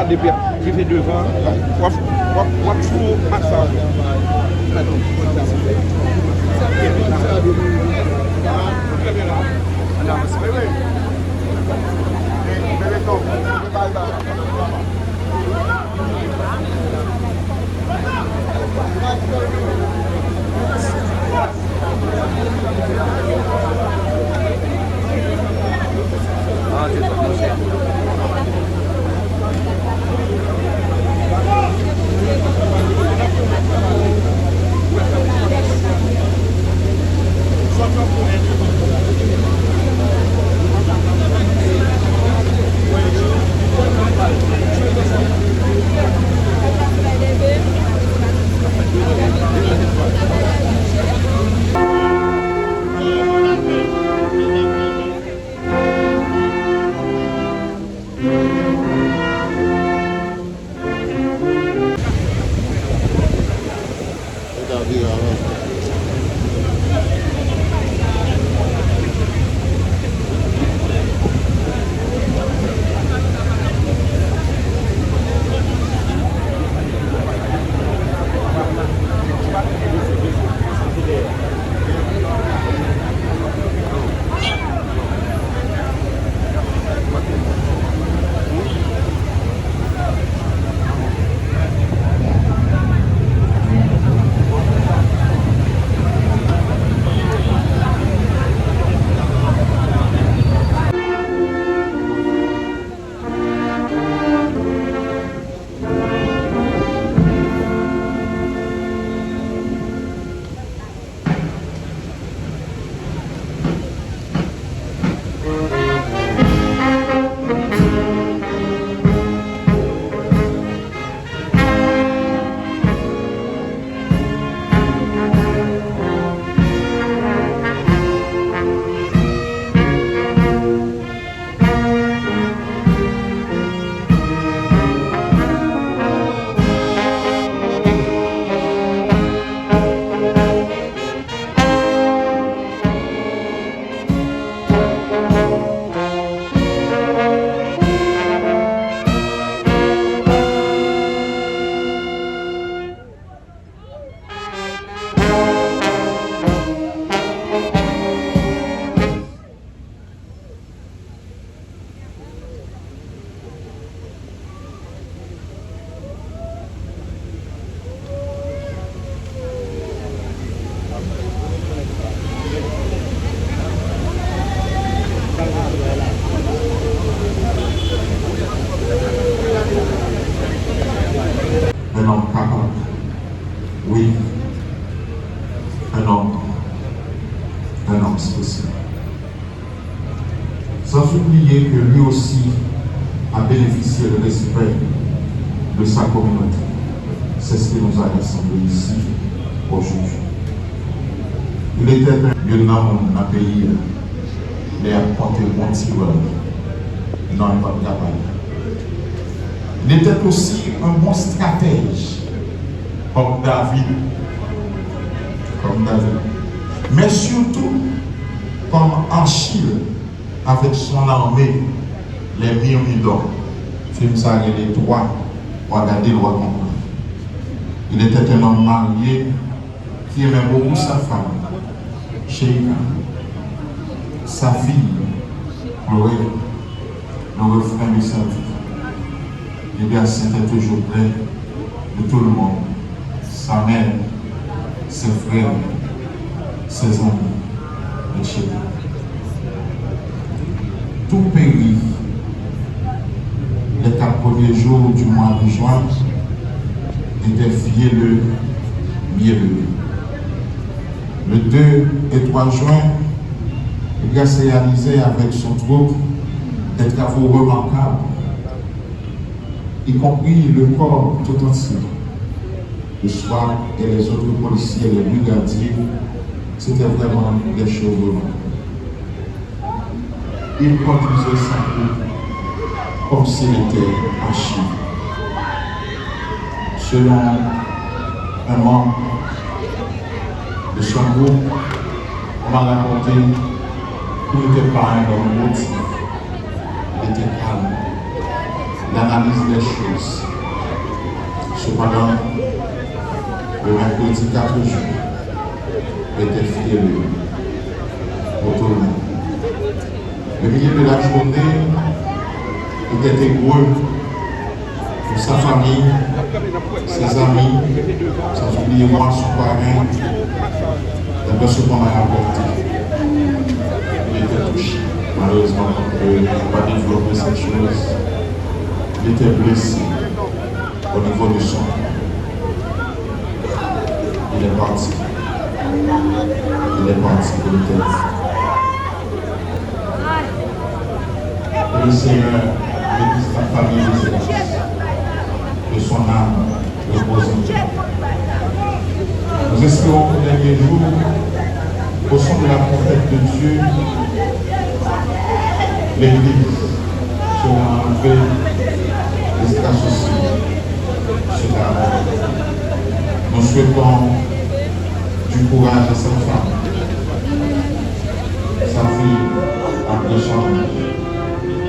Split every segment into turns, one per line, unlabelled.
regarder qui fait devant, quoi tout massage.
Un homme capable, oui, un homme spécial. Sans oublier que lui aussi a bénéficié de respect de sa communauté. C'est ce qui nous a rassemblés ici aujourd'hui. Il était un lieutenant dans le pays, il a porté bon tireur, non pas capable. Il était aussi un bon stratège, comme David. Mais surtout, comme Achille, avec son armée, les myrmidons. Film ça, il est trois, pour regarder le roi comprendre. Il était un homme marié qui aimait beaucoup sa femme, Sheila, sa fille, Chloé, le refrain de sa vie. Et bien, c'était toujours près de tout le monde, sa mère, ses frères, ses amis, etc. Tout périt. Les 4 premiers jours du mois de juin étaient fielleux, mielleux. Le 2 et 3 juin, il a réalisé avec son troupe des travaux remarquables, y compris le corps tout entier. Le soir et les autres policiers, les brigadiers, c'était vraiment des choses remarquables. Il conduisait sa troupe comme s'il était Achille. Selon un membre de son groupe, on m'a raconté qu'il n'était pas un homme motif, il était calme, l'analyse des choses. Cependant, le mercredi 4 juin était férié pour tout le monde. Le milieu de la journée était heureux pour sa famille, ses amis, sans oublier moi, son parrain, d'après ce qu'on m'a rapporté. Il était touché. Malheureusement, il n'a pas développé cette chose. Il était blessé au niveau du sang. Il est parti. Il est parti pour le tête. Et le Seigneur bénisse la famille des églises, de son âme repose en Dieu. Nous espérons que les derniers jours, au son de la prophète de Dieu, l'Église sera enlevée des états sociaux. Nous souhaitons du courage à cette femme, sa fille en échange,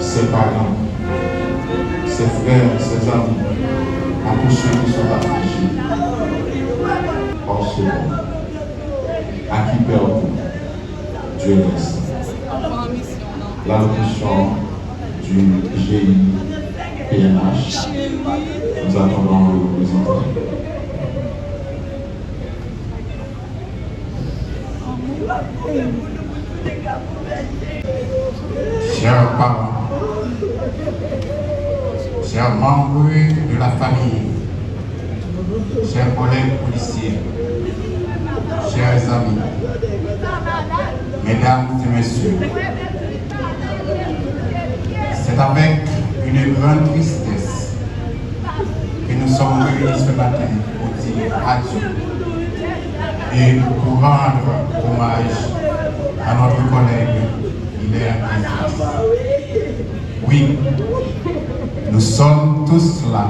ses parents, ses frères, ses amis, à tous ceux qui sont affligés par ce monde, à qui perd Dieu laisse. L'allocution du GI PNH, nous attendons le représentant.
Chers parents, chers membres de la famille, chers collègues policiers, chers amis, mesdames et messieurs, c'est avec une grande tristesse que nous sommes réunis ce matin pour dire adieu et pour rendre hommage à notre collègue Hilaire Esdras. Oui, nous sommes tous là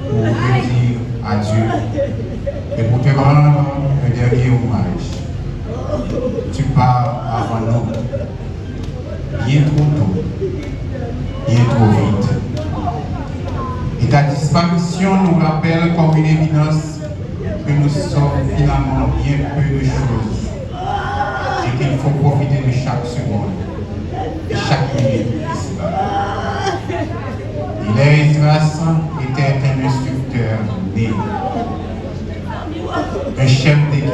pour te dire adieu et pour te rendre un dernier hommage. Tu pars avant nous, bien trop tôt, bien trop vite. Et ta disparition nous rappelle comme une évidence que nous sommes finalement bien peu de choses et qu'il faut profiter de chaque seconde et chaque minute ici-bas. Hilaire Esdras était un instructeur né, un chef d'équipe,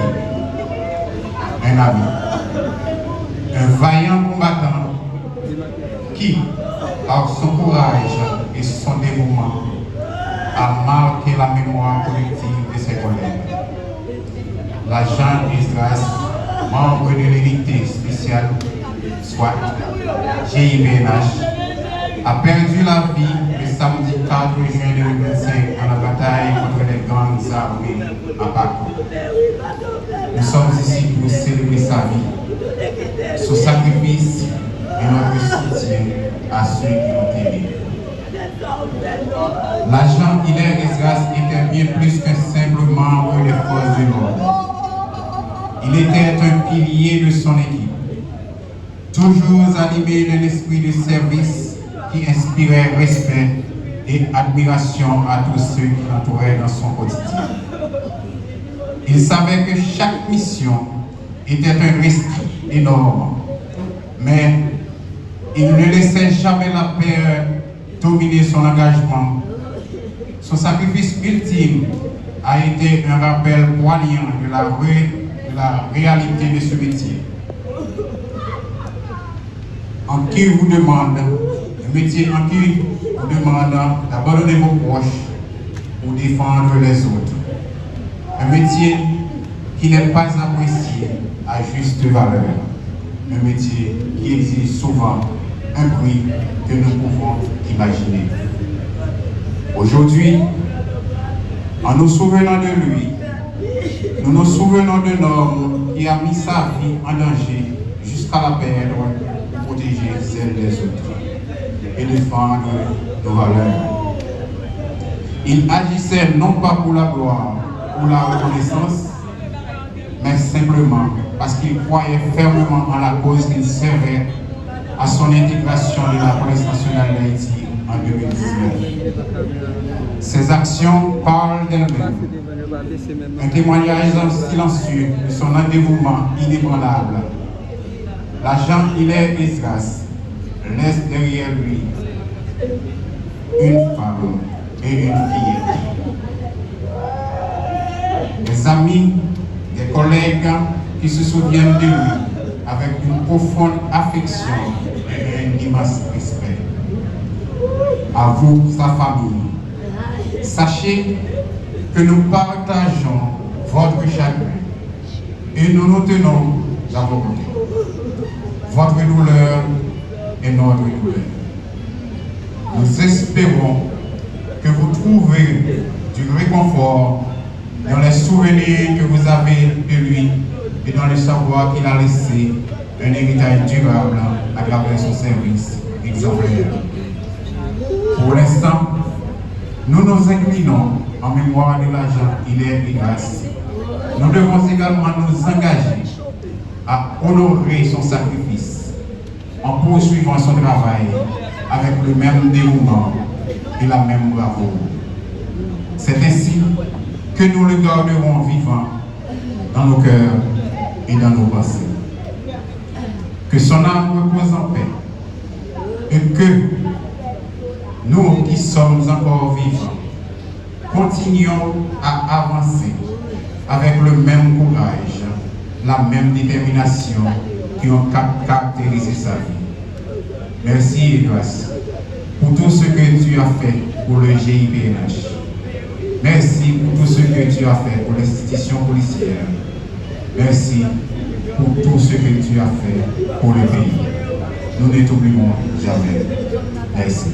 un ami, un vaillant combattant qui, par son courage et son dévouement, a marqué la mémoire collective de ses collègues. L'agent Esdras, membre de l'unité spéciale SWAT, GIBNH, a perdu la vie le samedi 4 juin 2025 dans la bataille contre les gangs armés à Bakou. Nous sommes ici pour célébrer sa vie, son sacrifice et notre soutien à ceux qui l'ont aimé. L'agent Hilaire Esdras était bien plus qu'un simple membre des forces de l'ordre. Il était un pilier de son équipe, toujours animé d'un esprit de service qui inspirait respect et admiration à tous ceux qui l'entouraient dans son quotidien. Il savait que chaque mission était un risque énorme, mais il ne laissait jamais la peur dominer son engagement. Son sacrifice ultime a été un rappel poignant de la réalité de ce métier. En qui vous demande, un métier en qui vous demande d'abandonner vos proches pour défendre les autres. Un métier qui n'est pas apprécié à juste valeur. Un métier qui exige souvent un prix que nous pouvons imaginer. Aujourd'hui, en nous souvenant de lui, nous nous souvenons d'un homme qui a mis sa vie en danger jusqu'à la perdre pour protéger celle des autres et défendre nos valeurs. Il agissait non pas pour la gloire, pour la reconnaissance, mais simplement parce qu'il croyait fermement en la cause qu'il servait à son intégration de la police nationale d'Haïti en en 2019. Ses actions parlent d'elles-mêmes. Un témoignage silencieux de son dévouement inébranlable. L'agent Hilaire Esdras laisse derrière lui une femme et une fillette. Des amis, des collègues qui se souviennent de lui avec une profonde affection et un immense respect. À vous, sa famille, sachez que nous partageons votre chagrin et nous nous tenons à vos côtés. Votre douleur est notre douleur. Nous espérons que vous trouverez du réconfort dans les souvenirs que vous avez de lui et dans le savoir qu'il a laissé un héritage durable à travers son service exemplaire. Pour l'instant, nous nous inclinons en mémoire de l'agent Hilaire Esdras. Nous devons également nous engager à honorer son sacrifice en poursuivant son travail avec le même dévouement et la même bravoure. C'est ainsi que nous le garderons vivant dans nos cœurs et dans nos pensées. Que son âme repose en paix et que nous qui sommes encore vivants continuons à avancer avec le même courage, la même détermination qui ont caractérisé sa vie. Merci Esdras pour tout ce que tu as fait pour le GIPNH. Merci pour tout ce que tu as fait pour l'institution policière. Merci pour tout ce que tu as fait pour le pays. Nous ne t'oublierons jamais. Merci.